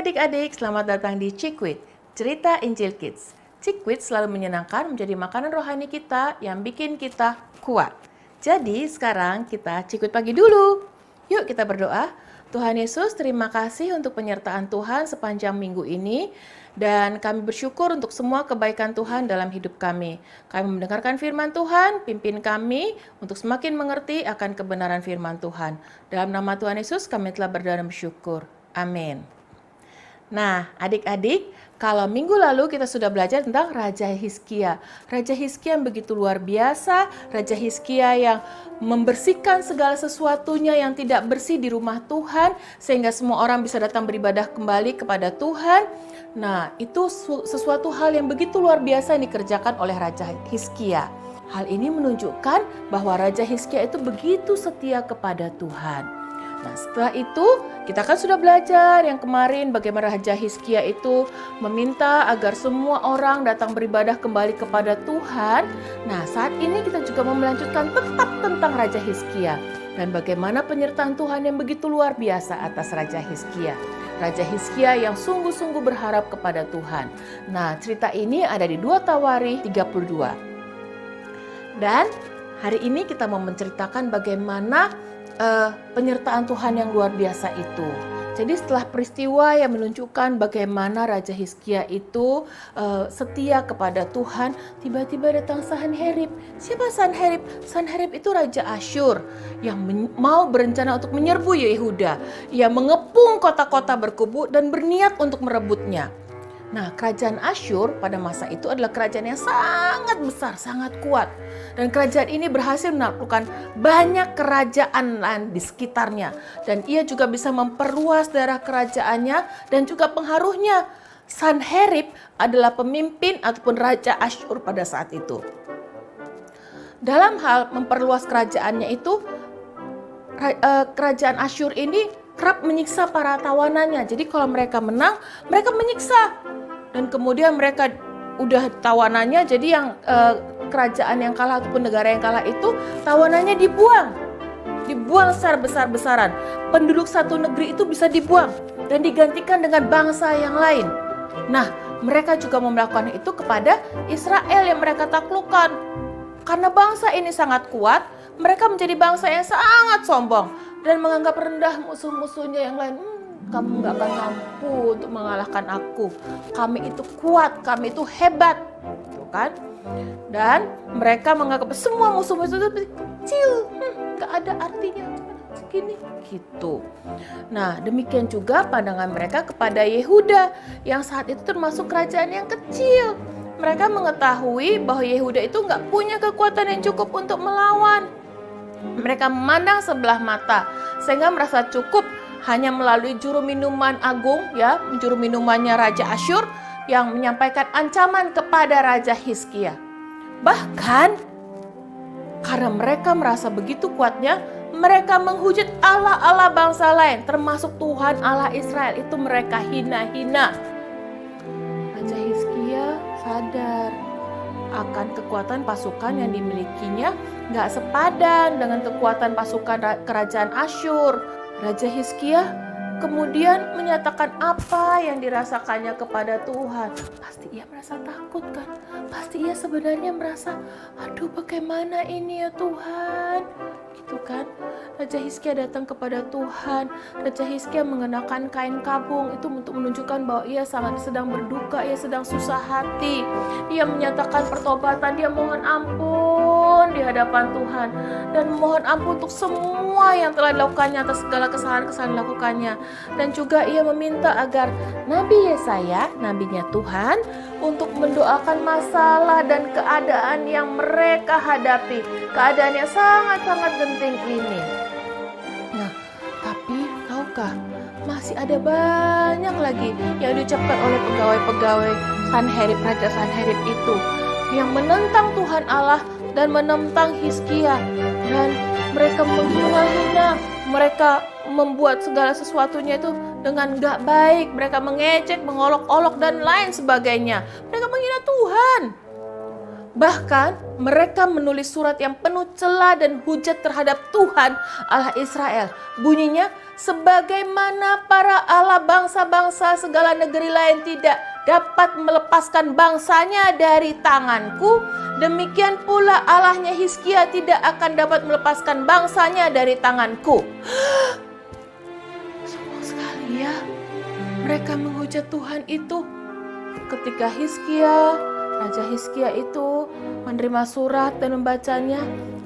adik-adik, selamat datang di Cikwit, Cerita Injil Kids. Cikwit selalu menyenangkan menjadi makanan rohani kita yang bikin kita kuat. Jadi sekarang kita cikwit pagi dulu. Yuk kita berdoa. Tuhan Yesus, terima kasih untuk penyertaan Tuhan sepanjang minggu ini. Dan kami bersyukur untuk semua kebaikan Tuhan dalam hidup kami. Kami mendengarkan firman Tuhan, pimpin kami untuk semakin mengerti akan kebenaran firman Tuhan. Dalam nama Tuhan Yesus kami telah berdoa dan bersyukur. Amin. Nah, adik-adik, kalau minggu lalu kita sudah belajar tentang Raja Hizkia. Raja Hizkia yang begitu luar biasa, Raja Hizkia yang membersihkan segala sesuatunya yang tidak bersih di rumah Tuhan, sehingga semua orang bisa datang beribadah kembali kepada Tuhan. Nah, itu sesuatu hal yang begitu luar biasa yang dikerjakan oleh Raja Hizkia. Hal ini menunjukkan bahwa Raja Hizkia itu begitu setia kepada Tuhan. Nah, setelah itu kita kan sudah belajar yang kemarin bagaimana Raja Hizkia itu meminta agar semua orang datang beribadah kembali kepada Tuhan. Nah, saat ini kita juga mau melanjutkan tetap tentang Raja Hizkia dan bagaimana penyertaan Tuhan yang begitu luar biasa atas Raja Hizkia. Raja Hizkia yang sungguh-sungguh berharap kepada Tuhan. Nah, cerita ini ada di 2 Tawari 32. Dan hari ini kita mau menceritakan bagaimana penyertaan Tuhan yang luar biasa itu. Jadi setelah peristiwa yang menunjukkan bagaimana Raja Hizkia itu setia kepada Tuhan, tiba-tiba datang Sanherib. Siapa Sanherib? Sanherib itu Raja Asyur yang mau berencana untuk menyerbu Yehuda. Ia mengepung kota-kota berkubu dan berniat untuk merebutnya. Nah, kerajaan Asyur pada masa itu adalah kerajaan yang sangat besar, sangat kuat. Dan kerajaan ini berhasil menaklukkan banyak kerajaan lain di sekitarnya. Dan ia juga bisa memperluas daerah kerajaannya dan juga pengaruhnya. Sanherib adalah pemimpin ataupun Raja Asyur pada saat itu. Dalam hal memperluas kerajaannya itu, kerajaan Asyur ini kerap menyiksa para tawanannya. Jadi kalau mereka menang, mereka menyiksa. Dan kemudian mereka udah tawanannya, jadi yang kerajaan yang kalah ataupun negara yang kalah itu tawanannya dibuang secara besar-besaran. Penduduk satu negeri itu bisa dibuang dan digantikan dengan bangsa yang lain. Nah, mereka juga melakukan itu kepada Israel yang mereka taklukkan. Karena bangsa ini sangat kuat, mereka menjadi bangsa yang sangat sombong dan menganggap rendah musuh-musuhnya yang lain. Kamu gak akan mampu untuk mengalahkan aku. Kami itu kuat, kami itu hebat. Gitu kan? Dan mereka menganggap semua musuh-musuh itu kecil. Gak ada artinya. Segini. Gitu. Nah, demikian juga pandangan mereka kepada Yehuda. Yang saat itu termasuk kerajaan yang kecil. Mereka mengetahui bahwa Yehuda itu gak punya kekuatan yang cukup untuk melawan. Mereka memandang sebelah mata. Sehingga merasa cukup hanya melalui juru minuman agung, ya, juru minumannya Raja Asyur yang menyampaikan ancaman kepada Raja Hizkia. Bahkan karena mereka merasa begitu kuatnya, mereka menghujat Allah-Allah bangsa lain, termasuk Tuhan Allah Israel. Itu mereka hina-hina. Raja Hizkia sadar akan kekuatan pasukan yang dimilikinya gak sepadan dengan kekuatan pasukan kerajaan Asyur. Raja Hizkia kemudian menyatakan apa yang dirasakannya kepada Tuhan. Pasti ia merasa takut kan? Pasti ia sebenarnya merasa, aduh bagaimana ini ya Tuhan? Gitu kan? Raja Hizkia datang kepada Tuhan. Raja Hizkia mengenakan kain kabung itu untuk menunjukkan bahwa ia sangat sedang berduka, ia sedang susah hati. Ia menyatakan pertobatan, dia mohon ampun di hadapan Tuhan. Dan mohon ampun untuk semua yang telah dilakukannya atas segala kesalahan-kesalahan dilakukannya. Dan juga ia meminta agar Nabi Yesaya, nabinya Tuhan, untuk mendoakan masalah dan keadaan yang mereka hadapi. Keadaan yang sangat-sangat genting ini. Nah, tapi tahukah, masih ada banyak lagi yang diucapkan oleh pegawai-pegawai Sanherib, Raja Sanherib itu, yang menentang Tuhan Allah dan menentang Hizkia. Dan mereka menghina-hina, mereka membuat segala sesuatunya itu dengan gak baik. Mereka mengejek, mengolok-olok dan lain sebagainya. Mereka menghina Tuhan. Bahkan mereka menulis surat yang penuh cela dan hujat terhadap Tuhan Allah Israel. Bunyinya, sebagaimana para Allah bangsa-bangsa segala negeri lain tidak dapat melepaskan bangsanya dari tanganku, demikian pula Allahnya Hizkia tidak akan dapat melepaskan bangsanya dari tanganku. Sombong sekali ya, mereka menghujat Tuhan itu. Ketika Raja Hizkia itu menerima surat dan membacanya,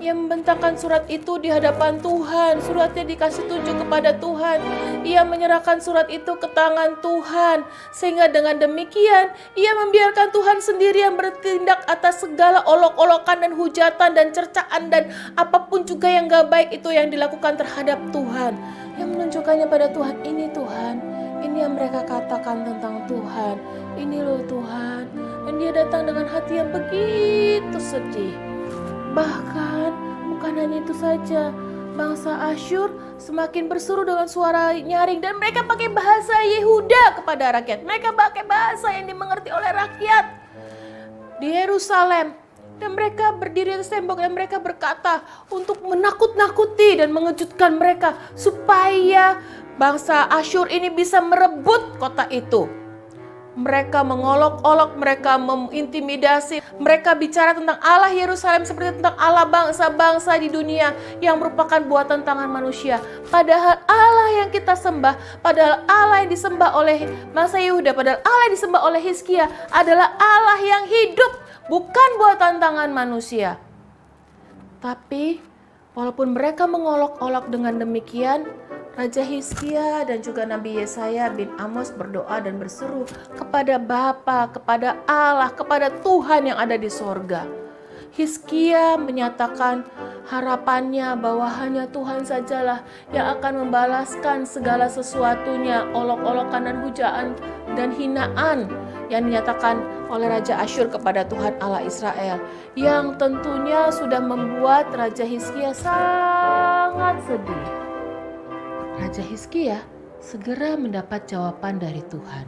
ia membentangkan surat itu di hadapan Tuhan. Suratnya dikasih tunjuk kepada Tuhan. Ia menyerahkan surat itu ke tangan Tuhan. Sehingga dengan demikian, ia membiarkan Tuhan sendiri yang bertindak atas segala olok-olokan dan hujatan dan cercaan dan apapun juga yang gak baik itu yang dilakukan terhadap Tuhan. Yang menunjukkannya pada Tuhan, ini Tuhan. Ini yang mereka katakan tentang Tuhan. Ini loh Tuhan. Dan dia datang dengan hati yang begitu sedih. Bahkan bukan hanya itu saja, bangsa Asyur semakin berseru dengan suara nyaring dan mereka pakai bahasa Yehuda kepada rakyat. Mereka pakai bahasa yang dimengerti oleh rakyat di Yerusalem. Dan mereka berdiri di atas tembok dan mereka berkata untuk menakut-nakuti dan mengejutkan mereka supaya bangsa Asyur ini bisa merebut kota itu. Mereka mengolok-olok, mereka mengintimidasi, mereka bicara tentang Allah Yerusalem seperti tentang Allah bangsa-bangsa di dunia yang merupakan buatan tangan manusia. Padahal Allah yang kita sembah, padahal Allah yang disembah oleh bangsa Yehuda, padahal Allah yang disembah oleh Hizkia adalah Allah yang hidup, bukan buatan tangan manusia. Tapi walaupun mereka mengolok-olok dengan demikian, Raja Hizkia dan juga Nabi Yesaya bin Amos berdoa dan berseru kepada Bapa, kepada Allah, kepada Tuhan yang ada di sorga. Hizkia menyatakan harapannya bahwa hanya Tuhan sajalah yang akan membalaskan segala sesuatunya, olok-olokan dan hujaan dan hinaan yang dinyatakan oleh Raja Asyur kepada Tuhan Allah Israel, yang tentunya sudah membuat Raja Hizkia sangat sedih. Raja Hizkia segera mendapat jawaban dari Tuhan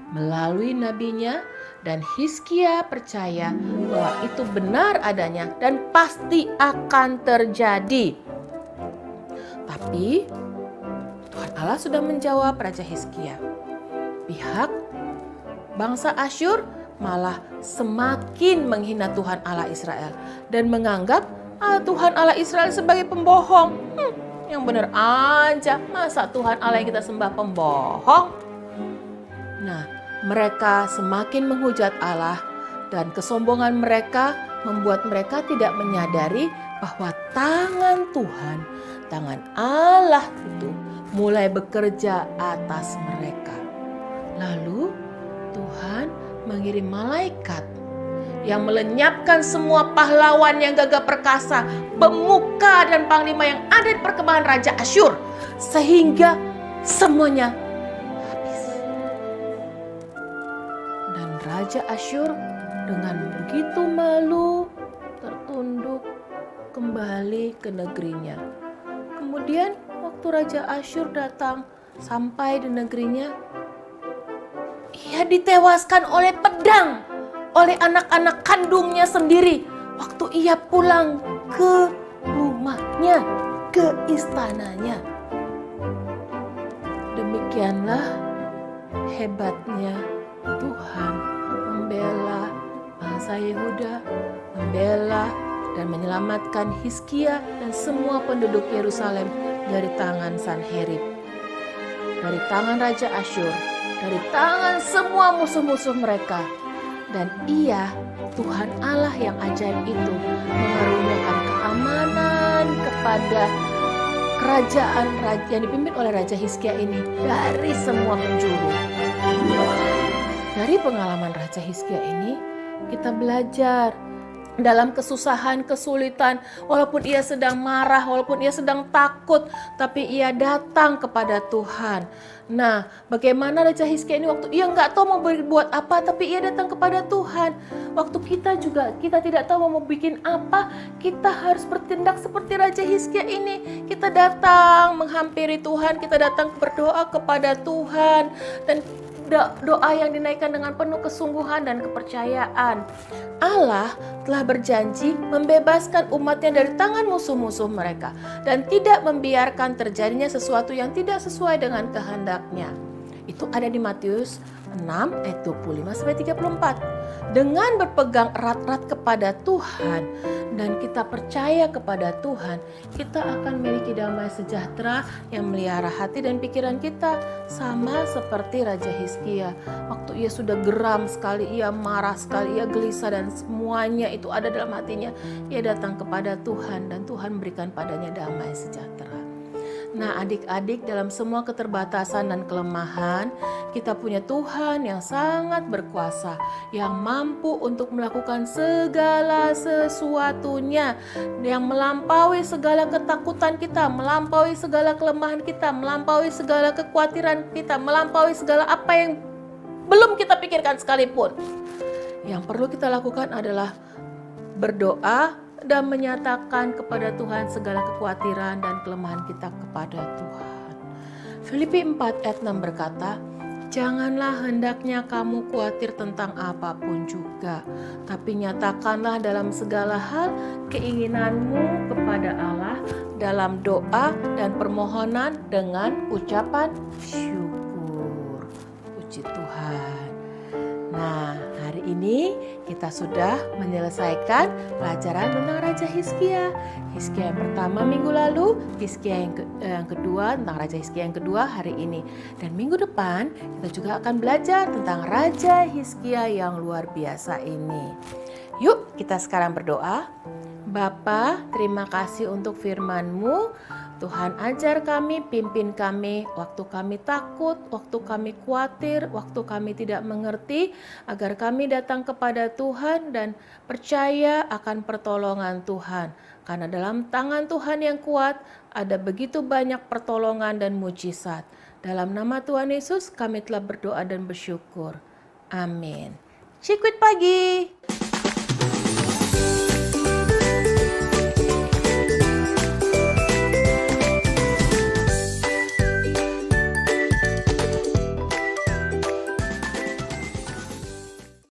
melalui nabinya, dan Hizkia percaya bahwa itu benar adanya dan pasti akan terjadi. Tapi Tuhan Allah sudah menjawab Raja Hizkia. Pihak bangsa Asyur malah semakin menghina Tuhan Allah Israel dan menganggap Tuhan Allah Israel sebagai pembohong. Yang benar aja, masa Tuhan Allah yang kita sembah pembohong? Nah, mereka semakin menghujat Allah dan kesombongan mereka membuat mereka tidak menyadari bahwa tangan Tuhan, tangan Allah itu mulai bekerja atas mereka. Lalu Tuhan mengirim malaikat yang melenyapkan semua pahlawan yang gagah perkasa, pemuka dan panglima yang ada di perkemahan Raja Asyur, sehingga semuanya habis. Dan Raja Asyur dengan begitu malu tertunduk kembali ke negerinya. Kemudian waktu Raja Asyur datang sampai di negerinya, ia ditewaskan oleh pedang oleh anak-anak kandungnya sendiri waktu ia pulang ke rumahnya, ke istananya. Demikianlah hebatnya Tuhan membela bangsa Yehuda, membela dan menyelamatkan Hizkia dan semua penduduk Yerusalem dari tangan Sanherib, dari tangan Raja Asyur, dari tangan semua musuh-musuh mereka. Dan ia, Tuhan Allah yang ajaib itu, mengaruniakan keamanan kepada kerajaan yang dipimpin oleh Raja Hizkia ini dari semua penjuru. Dari pengalaman Raja Hizkia ini, kita belajar dalam kesusahan, kesulitan, walaupun ia sedang marah, walaupun ia sedang takut, tapi ia datang kepada Tuhan. Nah, bagaimana Raja Hizkia ini waktu ia nggak tahu mau berbuat apa, tapi ia datang kepada Tuhan. Waktu kita juga, kita tidak tahu mau bikin apa, kita harus bertindak seperti Raja Hizkia ini. Kita datang menghampiri Tuhan, kita datang berdoa kepada Tuhan, dan doa yang dinaikkan dengan penuh kesungguhan dan kepercayaan. Allah telah berjanji membebaskan umatnya dari tangan musuh-musuh mereka dan tidak membiarkan terjadinya sesuatu yang tidak sesuai dengan kehendaknya. Itu ada di Matius 6 ayat 25-34. Dengan berpegang erat-erat kepada Tuhan dan kita percaya kepada Tuhan, kita akan memiliki damai sejahtera yang melihara hati dan pikiran kita, sama seperti Raja Hizkia. Waktu ia sudah geram sekali, ia marah sekali, ia gelisah dan semuanya itu ada dalam hatinya, ia datang kepada Tuhan dan Tuhan berikan padanya damai sejahtera. Nah, adik-adik, dalam semua keterbatasan dan kelemahan, kita punya Tuhan yang sangat berkuasa, yang mampu untuk melakukan segala sesuatunya, yang melampaui segala ketakutan kita, melampaui segala kelemahan kita, melampaui segala kekhawatiran kita, melampaui segala apa yang belum kita pikirkan sekalipun. Yang perlu kita lakukan adalah berdoa dan menyatakan kepada Tuhan segala kekhawatiran dan kelemahan kita kepada Tuhan. Filipi 4 ayat 6 berkata, janganlah hendaknya kamu khawatir tentang apapun juga, tapi nyatakanlah dalam segala hal keinginanmu kepada Allah dalam doa dan permohonan dengan ucapan syukur. Puji Tuhan. Nah, hari ini kita sudah menyelesaikan pelajaran tentang Raja Hizkia. Hizkia yang pertama minggu lalu, Hizkia yang kedua tentang Raja Hizkia yang kedua hari ini. Dan minggu depan kita juga akan belajar tentang Raja Hizkia yang luar biasa ini. Yuk kita sekarang berdoa. Bapa, terima kasih untuk firman-Mu. Tuhan ajar kami, pimpin kami, waktu kami takut, waktu kami khawatir, waktu kami tidak mengerti, agar kami datang kepada Tuhan dan percaya akan pertolongan Tuhan. Karena dalam tangan Tuhan yang kuat, ada begitu banyak pertolongan dan mujizat. Dalam nama Tuhan Yesus, kami telah berdoa dan bersyukur. Amin. Cikwit pagi.